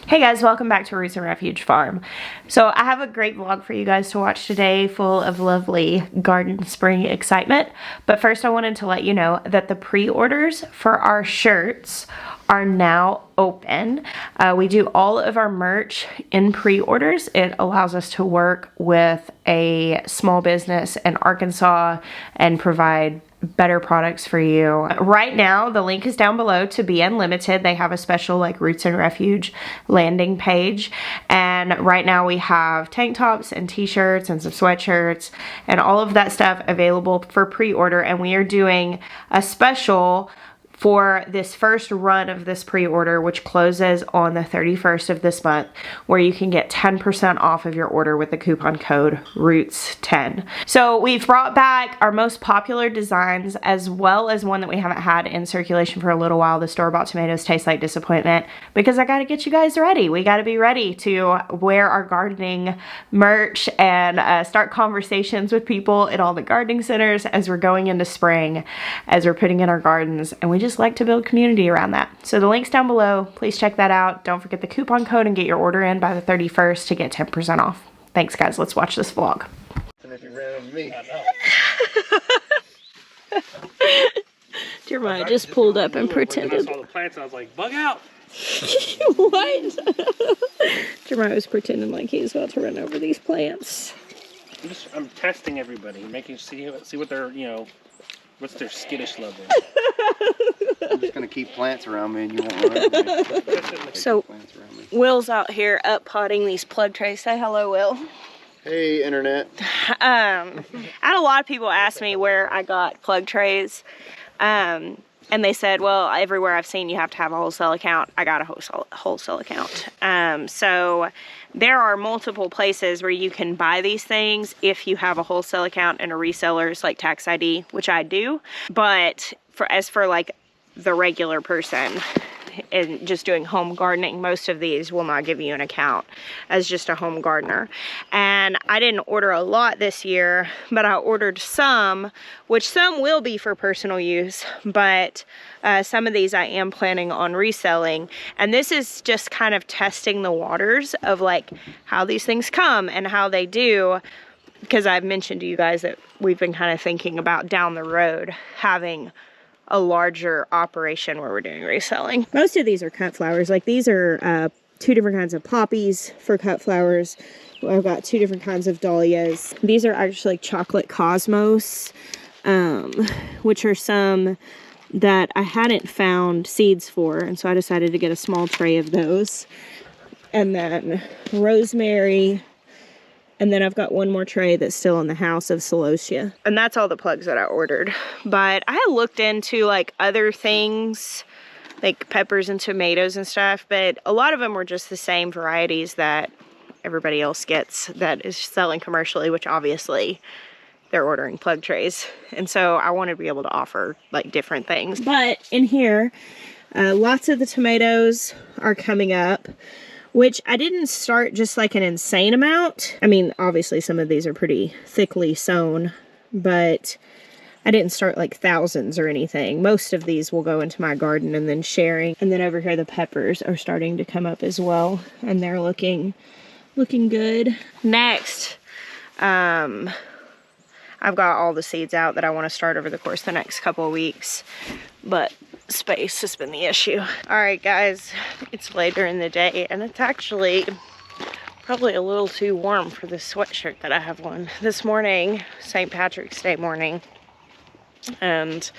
Hey guys, welcome back to Roots Refuge Farm. So I have a great vlog for you guys to watch today, full of lovely garden spring excitement. But first I wanted to let you know that the pre-orders for our shirts are now open. We do all of our merch in pre-orders. It allows us to work with a small business in Arkansas and provide better products for you. Right now, the link is down below to Be Unlimited. They have a special like Roots and Refuge landing page. And right now we have tank tops and t-shirts and some sweatshirts and all of that stuff available for pre-order. And we are doing a special for this first run of this pre-order, which closes on the 31st of this month, where you can get 10% off of your order with the coupon code ROOTS10. So we've brought back our most popular designs, as well as one that we haven't had in circulation for a little while. The store-bought tomatoes taste like disappointment, because I gotta get you guys ready. We gotta be ready to wear our gardening merch and start conversations with people in all the gardening centers as we're going into spring, as we're putting in our gardens, and we just like to build community around that. So the link's down below. Please check that out. Don't forget the coupon code and get your order in by the 31st to get 10% off. Thanks guys. Let's watch this vlog. And if you ran over me. Jeremiah just pulled up and pretended. I saw the plants and I was like, bug out. What? Jeremiah was pretending like he was about to run over these plants. I'm testing everybody, making see what their what's their skittish level. I'm just gonna keep plants around me and you won't run over me. So Will's out here up potting these plug trays. Say hello, Will. Hey, internet. I had a lot of people ask me where I got plug trays. And they said, well, everywhere I've seen you have to have a wholesale account. I got a wholesale account. So there are multiple places where you can buy these things if you have a wholesale account and a reseller's like tax ID, which I do. But as for like the regular person and just doing home gardening, most of these will not give you an account as just a home gardener. And I didn't order a lot this year, but I ordered some, which some will be for personal use, but some of these I am planning on reselling. And this is just kind of testing the waters of like how these things come and how they do, because I've mentioned to you guys that we've been kind of thinking about down the road having a larger operation where we're doing reselling. Most of these are cut flowers. Like these are two different kinds of poppies for cut flowers. I've got two different kinds of dahlias. These are actually chocolate cosmos, which are some that I hadn't found seeds for, and so I decided to get a small tray of those. And then rosemary. And then I've got one more tray that's still in the house of celosia. And that's all the plugs that I ordered. But I looked into like other things, like peppers and tomatoes and stuff, but a lot of them were just the same varieties that everybody else gets that is selling commercially, which obviously they're ordering plug trays. And so I wanted to be able to offer like different things. But in here, lots of the tomatoes are coming up, which I didn't start just like an insane amount. I mean, obviously some of these are pretty thickly sown, but I didn't start like thousands or anything. Most of these will go into my garden and then sharing. And then over here, the peppers are starting to come up as well, and they're looking good. Next, I've got all the seeds out that I want to start over the course of the next couple of weeks, but space has been the issue. All right, guys, it's later in the day, and it's actually probably a little too warm for this sweatshirt that I have on. This morning, St. Patrick's Day morning, and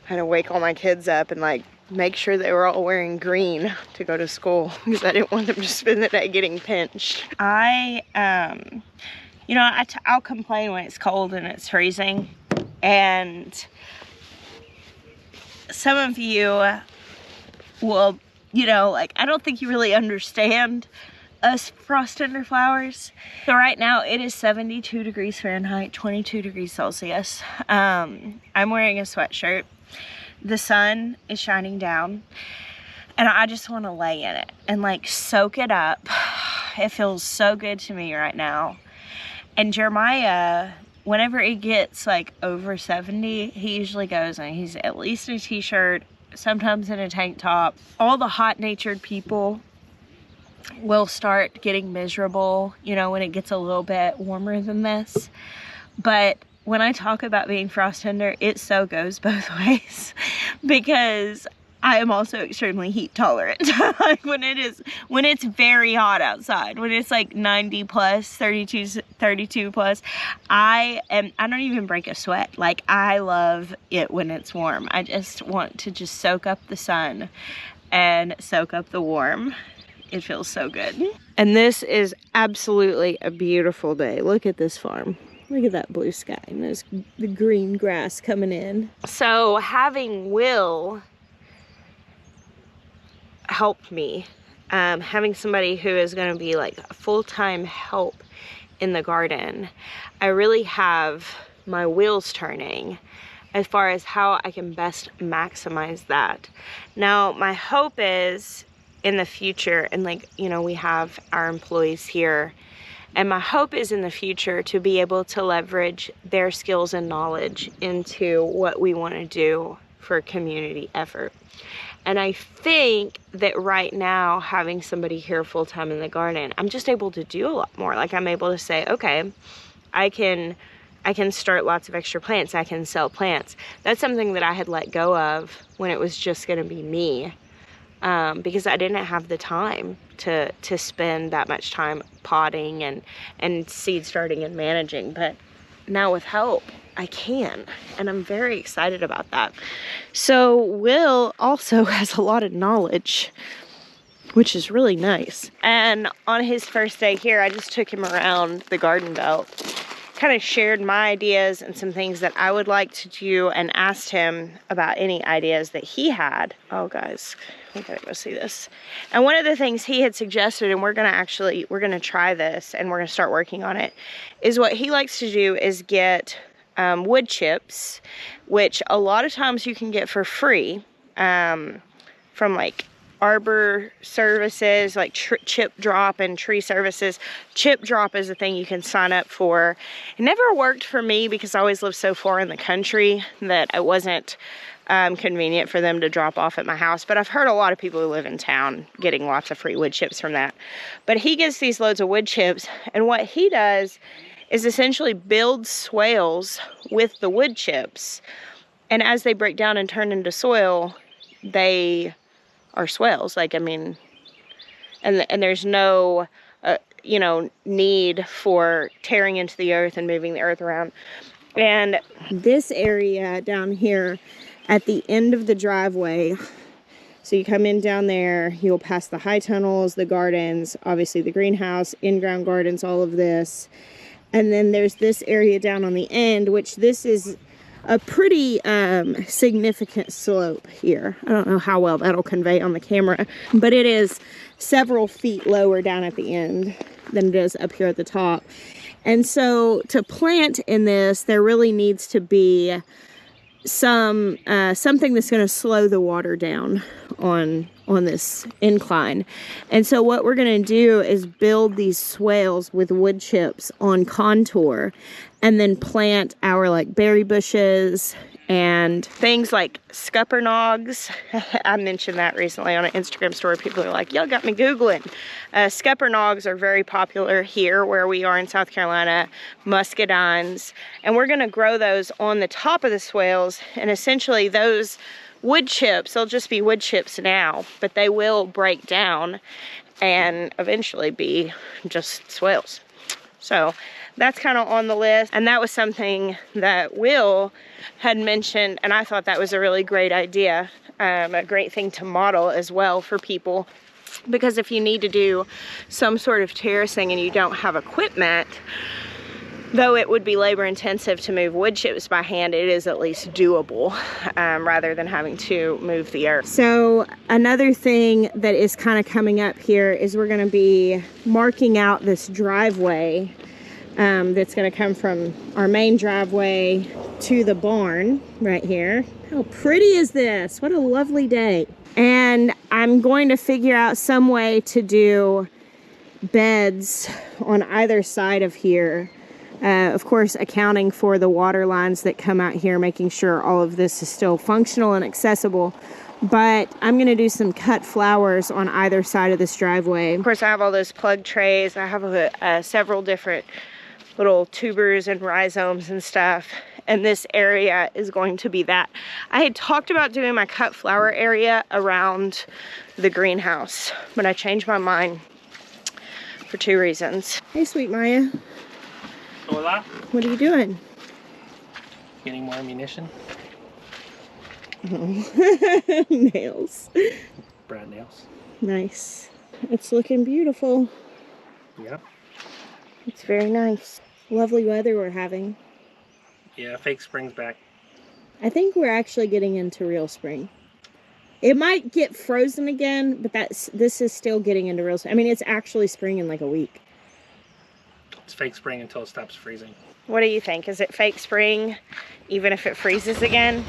I had to wake all my kids up and like make sure they were all wearing green to go to school because I didn't want them to spend the day getting pinched. I'll complain when it's cold and it's freezing, and some of you will, I don't think you really understand us frost tender flowers. So right now it is 72 degrees Fahrenheit, 22 degrees Celsius. I'm wearing a sweatshirt. The sun is shining down, and I just want to lay in it and like soak it up. It feels so good to me right now. And Jeremiah, whenever it gets like over 70, he usually goes and he's at least in a t-shirt, sometimes in a tank top. All the hot-natured people will start getting miserable, you know, when it gets a little bit warmer than this. But when I talk about being frost tender, it so goes both ways, because I am also extremely heat tolerant. Like when it's very hot outside, when it's like 90 plus, 32 plus, I don't even break a sweat. Like, I love it when it's warm. I just want to just soak up the sun and soak up the warm. It feels so good. And this is absolutely a beautiful day. Look at this farm. Look at that blue sky and the green grass coming in. So having Will help me, having somebody who is going to be like a full-time help in the garden, I really have my wheels turning as far as how I can best maximize that. Now, my hope is in the future, and like, you know, we have our employees here, and my hope is in the future to be able to leverage their skills and knowledge into what we want to do for community effort. And I think that right now, having somebody here full-time in the garden, I'm just able to do a lot more. Like, I'm able to say, okay, I can start lots of extra plants. I can sell plants. That's something that I had let go of when it was just going to be me, because I didn't have the time to spend that much time potting and seed starting and managing. But now with help, I can, and I'm very excited about that. So Will also has a lot of knowledge, which is really nice. And on his first day here, I just took him around the garden belt, kind of shared my ideas and some things that I would like to do, and asked him about any ideas that he had. Oh guys, we gotta go see this. And one of the things he had suggested, and we're gonna try this and we're gonna start working on it, is what he likes to do is get wood chips, which a lot of times you can get for free from like arbor services, like chip drop and tree services. Chip drop is a thing you can sign up for. It never worked for me because I always lived so far in the country that it wasn't convenient for them to drop off at my house. But I've heard a lot of people who live in town getting lots of free wood chips from that. But he gets these loads of wood chips, and what he does is essentially build swales with the wood chips, and as they break down and turn into soil, they are swales. Like, I mean, and there's no you know, need for tearing into the earth and moving the earth around. And this area down here at the end of the driveway, so you come in down there, you'll pass the high tunnels, the gardens, obviously the greenhouse, in-ground gardens, all of this. And then there's this area down on the end, which this is a pretty significant slope here. I don't know how well that'll convey on the camera, but it is several feet lower down at the end than it is up here at the top. And so to plant in this, there really needs to be something that's going to slow the water down on this incline. And so what we're going to do is build these swales with wood chips on contour, and then plant our like berry bushes and things like scuppernongs. I mentioned that recently on an Instagram story. People are like, y'all got me Googling. Scuppernongs are very popular here where we are in South Carolina, muscadines, and we're gonna grow those on the top of the swales. And essentially those wood chips, they'll just be wood chips now, but they will break down and eventually be just swales. So that's kind of on the list, and that was something that Will had mentioned, and I thought that was a really great idea, a great thing to model as well for people, because if you need to do some sort of terracing and you don't have equipment, though it would be labor intensive to move wood chips by hand, it is at least doable rather than having to move the earth. So another thing that is kind of coming up here is we're going to be marking out this driveway that's going to come from our main driveway to the barn right here. How pretty is this? What a lovely day. And I'm going to figure out some way to do beds on either side of here. Of course, accounting for the water lines that come out here, making sure all of this is still functional and accessible. but I'm gonna do some cut flowers on either side of this driveway. Of course, I have all those plug trays. I have several different little tubers and rhizomes and stuff, and this area is going to be that. I had talked about doing my cut flower area around the greenhouse, but I changed my mind for 2 reasons. Hey, sweet Maya. Hola. What are you doing? Getting more ammunition. Oh. Nails. Brad nails. Nice. It's looking beautiful. Yeah. It's very nice. Lovely weather we're having. Yeah, fake spring's back. I think we're actually getting into real spring. It might get frozen again, but this is still getting into real spring. I mean, it's actually spring in like a week. It's fake spring until it stops freezing. What do you think? Is it fake spring even if it freezes again?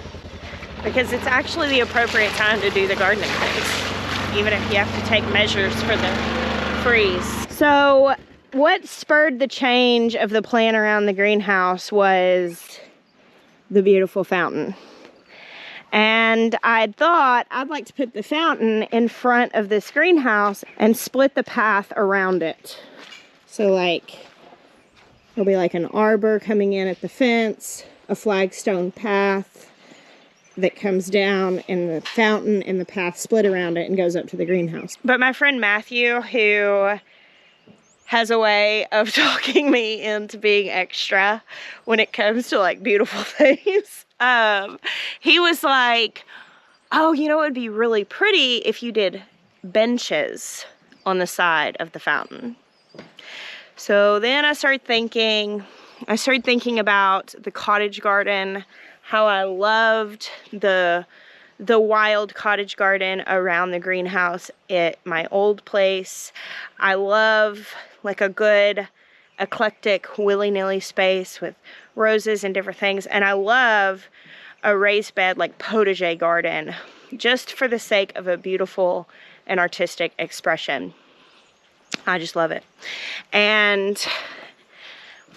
Because it's actually the appropriate time to do the gardening things, even if you have to take measures for the freeze. So what spurred the change of the plan around the greenhouse was the beautiful fountain. And I thought I'd like to put the fountain in front of this greenhouse and split the path around it. So like, there'll be like an arbor coming in at the fence, a flagstone path that comes down, and the fountain and the path split around it and goes up to the greenhouse. But my friend Matthew, who has a way of talking me into being extra when it comes to like beautiful things, he was like, oh, you know, it would be really pretty if you did benches on the side of the fountain. So then I started thinking about the cottage garden, how I loved the wild cottage garden around the greenhouse at my old place. I love like a good eclectic willy-nilly space with roses and different things. And I love a raised bed like potager garden just for the sake of a beautiful and artistic expression. I just love it. And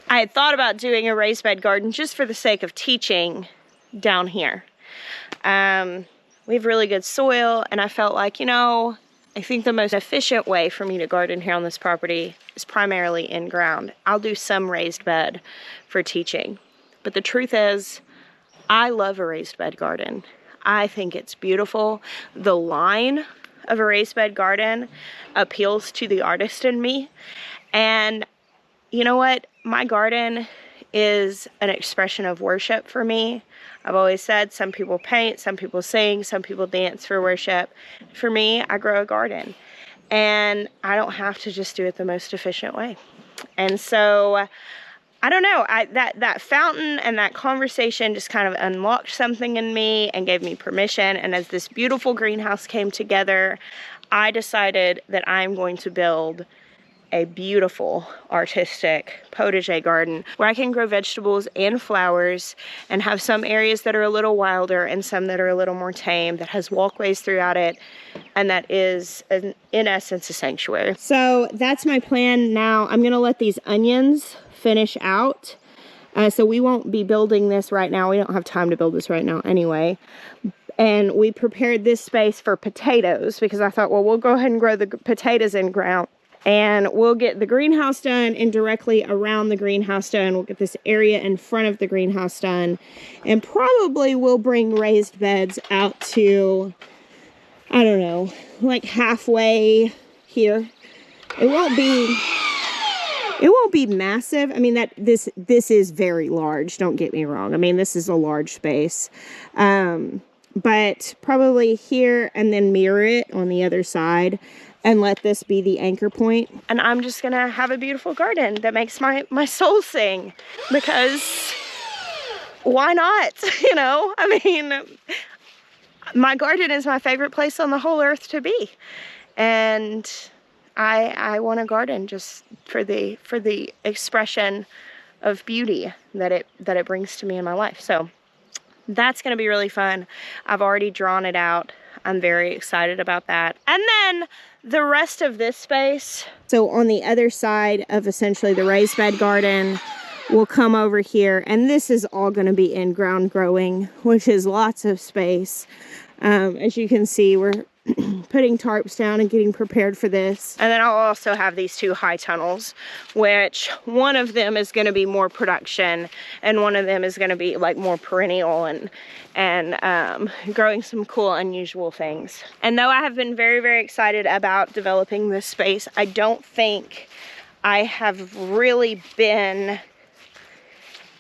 I had thought about doing a raised bed garden just for the sake of teaching down here. We have really good soil, and I felt like, you know, I think the most efficient way for me to garden here on this property is primarily in ground. I'll do some raised bed for teaching. But the truth is, I love a raised bed garden. I think it's beautiful. The line of a raised bed garden appeals to the artist in me. And you know what? My garden is an expression of worship for me. I've always said some people paint, some people sing, some people dance for worship. For me, I grow a garden. And I don't have to just do it the most efficient way. And so, I don't know, that fountain and that conversation just kind of unlocked something in me and gave me permission. And as this beautiful greenhouse came together, I decided that I'm going to build a beautiful artistic potager garden where I can grow vegetables and flowers and have some areas that are a little wilder and some that are a little more tame, that has walkways throughout it, and that is in essence a sanctuary. So that's my plan now. I'm gonna let these onions finish out. So we won't be building this right now. We don't have time to build this right now anyway. And we prepared this space for potatoes because I thought, well, we'll go ahead and grow the potatoes in ground. And we'll get the greenhouse done, and directly around the greenhouse done, we'll get this area in front of the greenhouse done. And probably we'll bring raised beds out to, I don't know, like halfway here. It won't be massive. I mean, this is very large, don't get me wrong. I mean, this is a large space. But probably here, and then mirror it on the other side, and let this be the anchor point. And I'm just gonna have a beautiful garden that makes my soul sing, because why not? You know, I mean, my garden is my favorite place on the whole earth to be. And I want a garden just for the expression of beauty that it brings to me in my life. So that's gonna be really fun. I've already drawn it out. I'm very excited about that. And then the rest of this space, so on the other side of essentially the raised bed garden, we'll come over here, and this is all going to be in ground growing, which is lots of space. As you can see, we're putting tarps down and getting prepared for this. And then I'll also have these 2 high tunnels, which one of them is going to be more production and one of them is going to be like more perennial and growing some cool unusual things. And though I have been very, very excited about developing this space, I don't think I have really been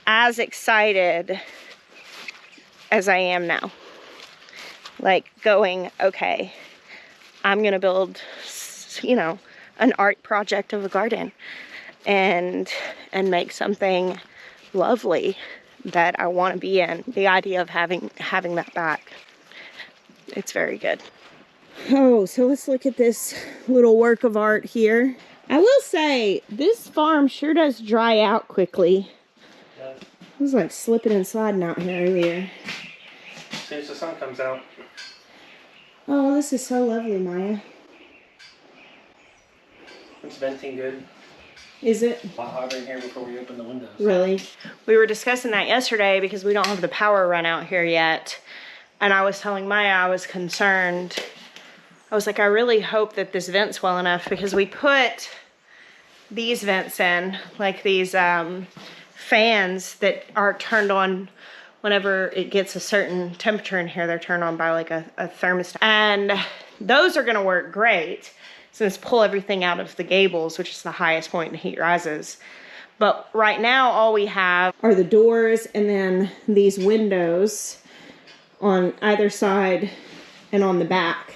as excited as I am now. Like going, okay, I'm gonna build, you know, an art project of a garden and make something lovely that I want to be in. The idea of having that back, it's very good. Oh, so let's look at this little work of art here. I will say, this farm sure does dry out quickly. Yeah. It was like slipping and sliding out here earlier. As soon as the sun comes out. Oh, this is so lovely, Maya. It's venting good. Is it? A lot hotter in here before we open the windows. Really? We were discussing that yesterday because we don't have the power run out here yet. And I was telling Maya I was concerned. I was like, I really hope that this vents well enough, because we put these vents in, like these fans that are turned on whenever it gets a certain temperature in here. They're turned on by like a thermostat. And those are gonna work great. So let's pull everything out of the gables, which is the highest point in heat rises. But right now, all we have are the doors and then these windows on either side and on the back.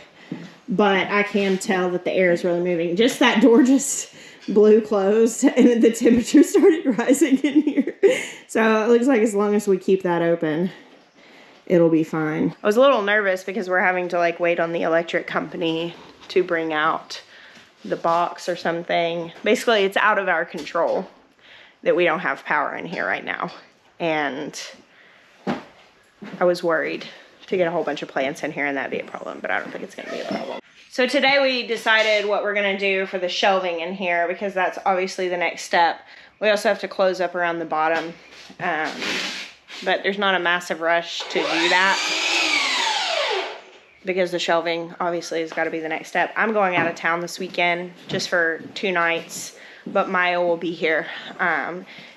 But I can tell that the air is really moving. Just that door just blew closed and the temperature started rising in here. So it looks like as long as we keep that open, it'll be fine. I was a little nervous because we're having to like wait on the electric company to bring out the box or something. Basically, it's out of our control that we don't have power in here right now. And I was worried to get a whole bunch of plants in here and that'd be a problem, but I don't think it's gonna be a problem. So today we decided what we're gonna do for the shelving in here, because that's obviously the next step. We also have to close up around the bottom, but there's not a massive rush to do that, because the shelving obviously has got to be the next step. I'm going out of town this weekend just for 2 nights, but Maya will be here.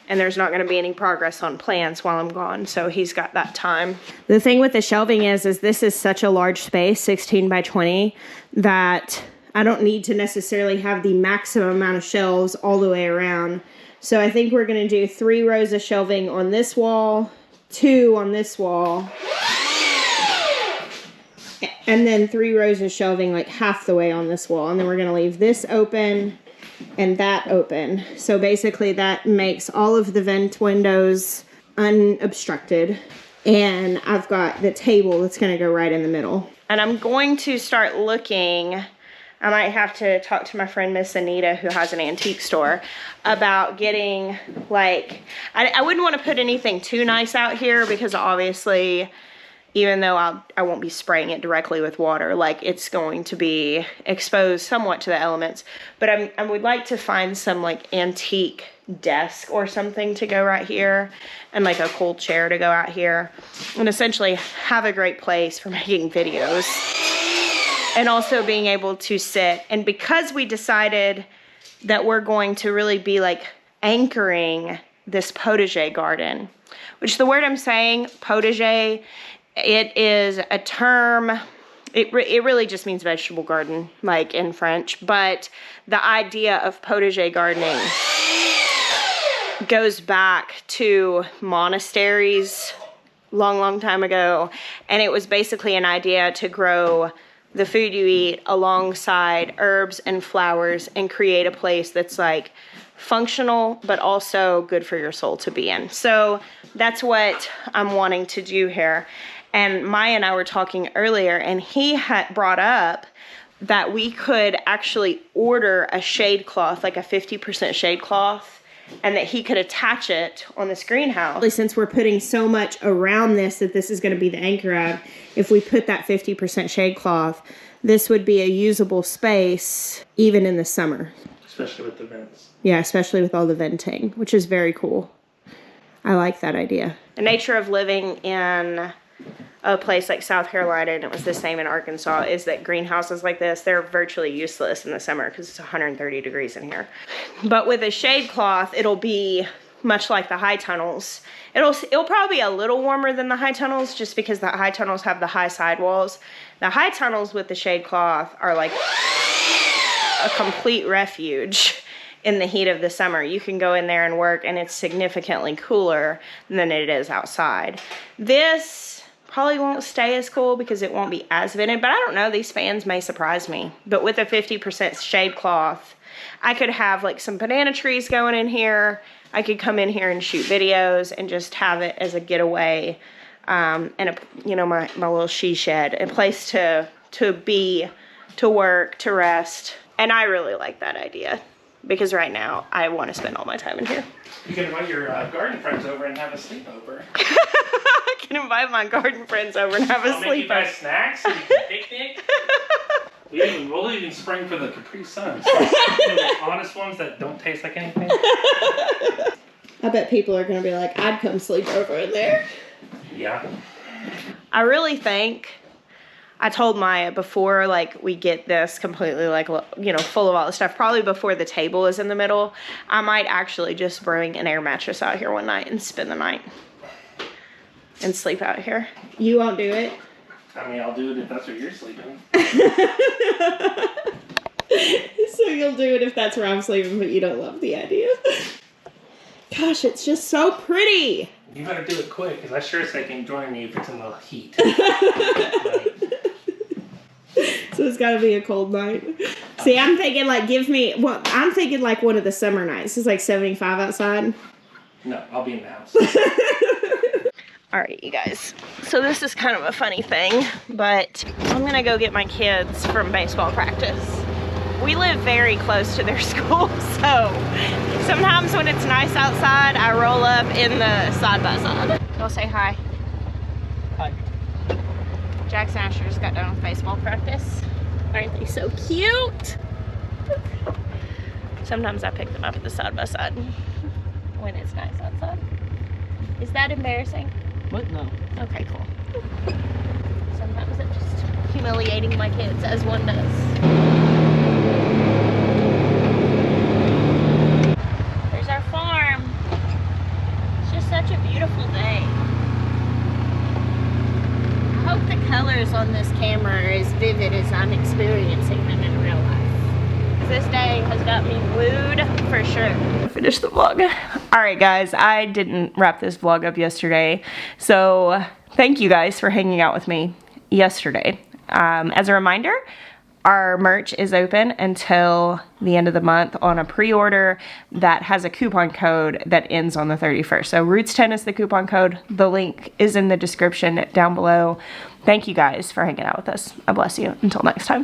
And there's not going to be any progress on plans while I'm gone, so he's got that time. The thing with the shelving is this is such a large space, 16 by 20, that I don't need to necessarily have the maximum amount of shelves all the way around. So I think we're going to do 3 rows of shelving on this wall, 2 on this wall, and then 3 rows of shelving like half the way on this wall. And then we're going to leave this open and that open. So basically that makes all of the vent windows unobstructed. And I've got the table that's going to go right in the middle. And I'm going to start looking, I might have to talk to my friend Miss Anita, who has an antique store, about getting like, I wouldn't want to put anything too nice out here, because obviously, even though I won't be spraying it directly with water, like it's going to be exposed somewhat to the elements. But I would like to find some like antique desk or something to go right here, and like a cool chair to go out here, and essentially have a great place for making videos and also being able to sit. And because we decided that we're going to really be like anchoring this potager garden, which the word I'm saying, potager, it is a term, it really just means vegetable garden, like in French, but the idea of potager gardening goes back to monasteries long time ago, and it was basically an idea to grow the food you eat alongside herbs and flowers and create a place that's like functional but also good for your soul to be in. So that's what I'm wanting to do here. And Maya and I were talking earlier, and he had brought up that we could actually order a shade cloth, like a 50% shade cloth, and that he could attach it on this greenhouse. Since we're putting so much around this that this is going to be the anchor of, if we put that 50% shade cloth, this would be a usable space even in the summer. Especially with the vents. Yeah, especially with all the venting, which is very cool. I like that idea. The nature of living in a place like South Carolina, and it was the same in Arkansas, is that greenhouses like this, they're virtually useless in the summer because it's 130 degrees in here. But with a shade cloth, it'll be much like the high tunnels. It'll probably be a little warmer than the high tunnels just because the high tunnels have the high sidewalls. The high tunnels with the shade cloth are like a complete refuge in the heat of the summer. You can go in there and work and it's significantly cooler than it is outside. This probably won't stay as cool because it won't be as vented, but I don't know, these fans may surprise me. But with a 50% shade cloth, I could have like some banana trees going in here. I could come in here and shoot videos and just have it as a getaway, and my little she shed, a place to be, to work, to rest. And I really like that idea because right now I want to spend all my time in here. You can invite your garden friends over and have a sleepover. I can invite my garden friends over and have a I'll make you sleepover. guys snacks and you can picnic. We'll even spring for the Capri Suns. The honest ones that don't taste like anything. I bet people are going to be like, I'd come sleep over in there. Yeah. I really think, I told Maya before, like, we get this completely, like, full of all the stuff, probably before the table is in the middle, I might actually just bring an air mattress out here one night and spend the night and sleep out here. You won't do it? I mean, I'll do it if that's where you're sleeping. So you'll do it if that's where I'm sleeping, but you don't love the idea. Gosh, it's just so pretty. You better do it quick, because I sure as heck ain't joining you if it's in the heat. So it's got to be a cold night. See, I'm thinking like I'm thinking like one of the summer nights. It's like 75 outside. No, I'll be in the house. All right, you guys. So this is kind of a funny thing, but I'm going to go get my kids from baseball practice. We live very close to their school, so sometimes when it's nice outside, I roll up in the side-by-side. Go say hi. Hi. Jackson Asher just got done with baseball practice. Aren't they so cute? Sometimes I pick them up at the side-by-side when it's nice outside. Is that embarrassing? What? No. Okay, cool. Sometimes I'm just humiliating my kids, as one does. There's our farm. It's just such a beautiful day. I hope the colors on this camera are as vivid as I'm experiencing them in real life. This day has got me wooed for sure. Finish the vlog. All right, guys, I didn't wrap this vlog up yesterday, so thank you guys for hanging out with me yesterday. As a reminder, our merch is open until the end of the month on a pre-order that has a coupon code that ends on the 31st. So Roots10 is the coupon code. The link is in the description down below. Thank you guys for hanging out with us. I bless you. Until next time.